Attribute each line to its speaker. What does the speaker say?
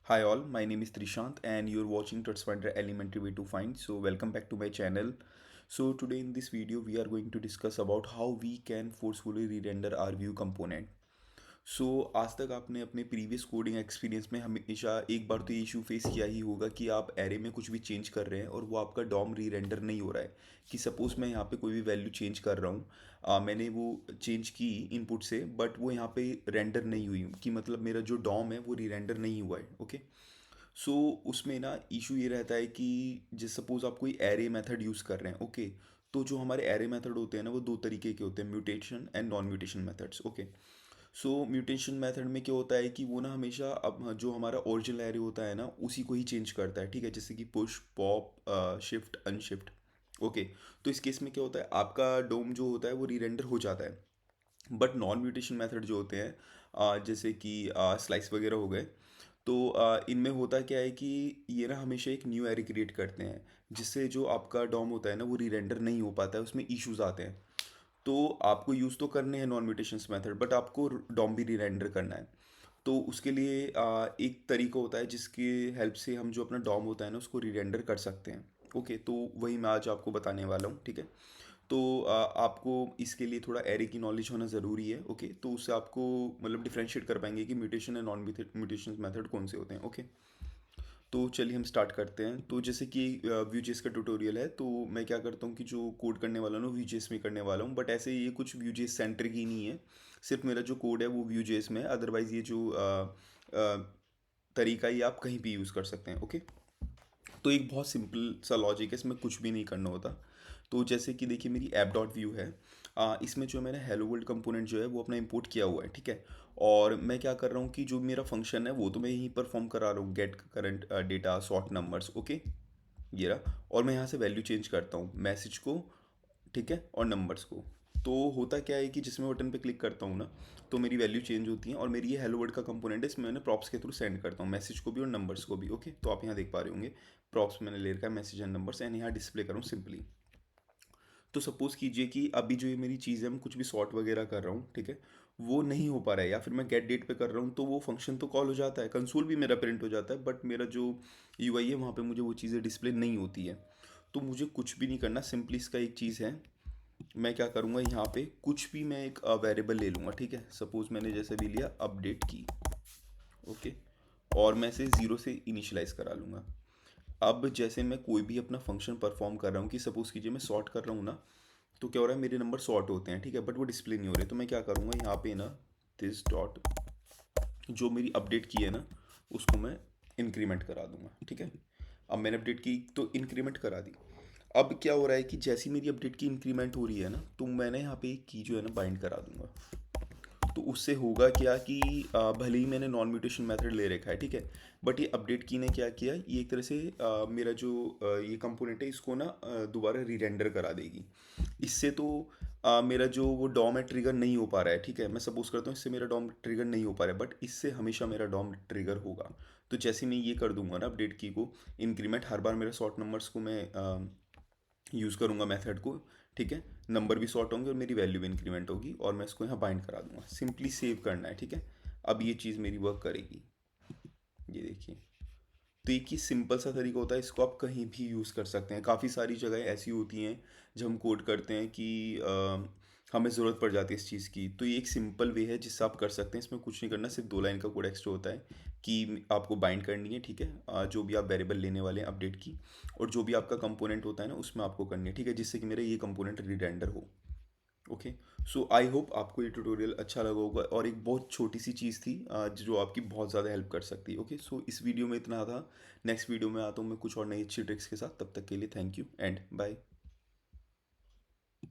Speaker 1: Hi all, my name is Trishant and you're watching TutsFinder Elementary Way to Find. So welcome back to my channel. So today in this video we are going to discuss about how we can forcefully re-render our view component. सो आज तक आपने अपने previous coding experience में हमेशा एक बार तो ये issue face किया ही होगा कि आप एरे में कुछ भी चेंज कर रहे हैं और वो आपका डॉम री रेंडर नहीं हो रहा है कि सपोज़ मैं यहाँ पे कोई भी वैल्यू चेंज कर रहा हूँ। मैंने वो चेंज की इनपुट से बट वो यहाँ पे रेंडर नहीं हुई कि मतलब मेरा जो डॉम है वो री रेंडर नहीं हुआ है। ओके। सो उसमें ना इशू ये रहता है कि जिस सपोज़ आप कोई एरे मेथड यूज़ कर रहे हैं। ओके। तो जो हमारे एरे मेथड होते हैं ना वो दो तरीके के होते हैं, mutation and non mutation methods. Okay. So mutation method में क्या होता है कि वो ना हमेशा अब जो हमारा ओरिजिनल एरे होता है ना उसी को ही चेंज करता है। ठीक है, जैसे कि push pop shift unshift. Okay. तो इस केस में क्या होता है, आपका डोम जो होता है वो रीरेंडर हो जाता है। बट नॉन म्यूटेशन मेथड जो होते हैं जैसे कि स्लाइस वगैरह हो गए, तो इनमें होता क्या है कि ये ना हमेशा एक न्यू एरे क्रिएट करते हैं, जिससे जो आपका डॉम होता है ना वो रीरेंडर नहीं हो पाता है, उसमें इश्यूज आते हैं। तो आपको यूज़ तो करने हैं नॉन म्यूटेशंस मेथड बट आपको डॉम भी रीरेंडर करना है। तो उसके लिए एक तरीका होता है जिसके हेल्प से हम जो अपना डॉम होता है ना उसको रीरेंडर कर सकते हैं। ओके, तो वही मैं आज आपको बताने वाला हूँ। ठीक है। तो आपको इसके लिए थोड़ा एरे की नॉलेज होना ज़रूरी है। ओके, तो उससे आपको मतलब डिफ्रेंशिएट कर पाएंगे कि mutation and non mutation method कौन से होते हैं। ओके। तो चलिए हम स्टार्ट करते हैं। तो जैसे कि व्यूजेस का ट्यूटोरियल है, तो मैं क्या करता हूँ कि जो कोड करने वाला हूँ व्यूजेस में करने वाला हूँ, बट ऐसे ये कुछ व्यूजेस सेंटर की नहीं है। सिर्फ मेरा जो कोड है वो व्यूजेस में है, अदरवाइज़ ये जो तरीका ये आप कहीं भी यूज़ कर सकते हैं। ओके। तो एक बहुत सिंपल सा लॉजिक है, इसमें कुछ भी नहीं करना होता। तो जैसे कि देखिए मेरी ऐप डॉट व्यू है। इसमें जो मैंने हेलो वर्ल्ड कंपोनेंट जो है वो अपना इंपोर्ट किया हुआ है। ठीक है। और मैं क्या कर रहा हूँ कि जो मेरा फंक्शन है वो तो मैं यहीं परफॉर्म करा रहा हूँ, get current data sort numbers. Okay. ये रहा। और मैं यहाँ से वैल्यू चेंज करता हूँ मैसेज को, ठीक है, और नंबर्स को। तो होता क्या है कि जिसमें बटन पे क्लिक करता हूँ ना तो मेरी वैल्यू चेंज होती है, और मेरी ये हेलो वर्ड का कंपोनेंट है, इसमें मैंने प्रॉप्स के थ्रू सेंड करता हूँ मैसेज को भी और नंबर्स को भी। ओके, तो आप यहाँ देख पा रहे होंगे प्रॉप्स मैंने ले रखा है, मैसेज एंड नंबर्स, एंड यहाँ डिस्प्ले करूँ सिंपली। तो सपोज़ कीजिए कि अभी जो ये मेरी चीज़ है मैं कुछ भी सॉर्ट वगैरह कर रहा हूँ, ठीक है, वो नहीं हो पा रहा है, या फिर मैं गेट डेट पे कर रहा हूँ तो वो फंक्शन तो कॉल हो जाता है, कंसोल भी मेरा प्रिंट हो जाता है, बट मेरा जो यूआई है वहाँ पे मुझे वो चीज़ें डिस्प्ले नहीं होती है। तो मुझे कुछ भी नहीं करना, सिंपली इसका एक चीज़ है, मैं क्या करूँगा यहाँ पे कुछ भी मैं एक वेरिएबल ले लूँगा। ठीक है, सपोज़ मैंने जैसे भी लिया अपडेट की। ओके। और मैं इसे ज़ीरो से इनिशियलाइज़ करा लूँगा। अब जैसे मैं कोई भी अपना फंक्शन परफॉर्म कर रहा हूँ कि सपोज़ कीजिए मैं सॉर्ट कर रहा हूँ ना, तो क्या हो रहा है, मेरे नंबर सॉर्ट होते हैं, ठीक है, बट वो डिस्प्ले नहीं हो रहे। तो मैं क्या करूँगा यहाँ पे ना, दिस डॉट जो मेरी अपडेट की है ना उसको मैं इंक्रीमेंट करा दूंगा। ठीक है। अब मैंने अपडेट की तो इंक्रीमेंट करा दी। अब क्या हो रहा है कि जैसी मेरी अपडेट की इंक्रीमेंट हो रही है ना, तो मैंने यहाँ पे एक की जो है ना बाइंड करा दूंगा। तो उससे होगा क्या कि भले ही मैंने नॉन म्यूटेशन मेथड ले रखा है, ठीक है, बट ये अपडेट की ने क्या किया, ये एक तरह से मेरा जो ये कंपोनेंट है इसको ना दोबारा रीरेंडर करा देगी। इससे तो मेरा जो वो डॉम है ट्रिगर नहीं हो पा रहा है। ठीक है, मैं सपोज करता हूँ इससे मेरा डॉम ट्रिगर नहीं हो पा रहा है, बट इससे हमेशा मेरा डॉम ट्रिगर होगा। तो जैसे मैं ये कर दूंगा ना अपडेट की को इंक्रीमेंट, हर बार मेरे शॉर्ट नंबर्स को मैं यूज़ करूँगा मेथड को। ठीक है, नंबर भी सॉर्ट होंगे और मेरी वैल्यू भी इंक्रीमेंट होगी, और मैं इसको यहाँ बाइंड करा दूंगा, सिंपली सेव करना है। ठीक है। अब ये चीज़ मेरी वर्क करेगी, ये देखिए। तो एक ही सिंपल सा तरीका होता है, इसको आप कहीं भी यूज़ कर सकते हैं। काफ़ी सारी जगह ऐसी होती हैं जब हम कोड करते हैं कि हमें ज़रूरत पड़ जाती है इस चीज़ की, तो ये एक सिंपल वे है जिससे आप कर सकते हैं। इसमें कुछ नहीं करना, सिर्फ 2 लाइन का कोड एक्स्ट्रा होता है कि आपको बाइंड करनी है। ठीक है, जो भी आप वेरिएबल लेने वाले हैं अपडेट की, और जो भी आपका कंपोनेंट होता है ना उसमें आपको करनी है। ठीक है, जिससे कि मेरा ये कंपोनेंट रीरेंडर हो। ओके। सो आई होप आपको ये ट्यूटोरियल अच्छा लगा होगा, और एक बहुत छोटी सी चीज़ थी जो आपकी बहुत ज़्यादा हेल्प कर सकती है। ओके, सो इस वीडियो में इतना था। नेक्स्ट वीडियो में आता हूँ मैं कुछ और नई अच्छी ट्रिक्स के साथ। तब तक के लिए थैंक यू एंड बाय।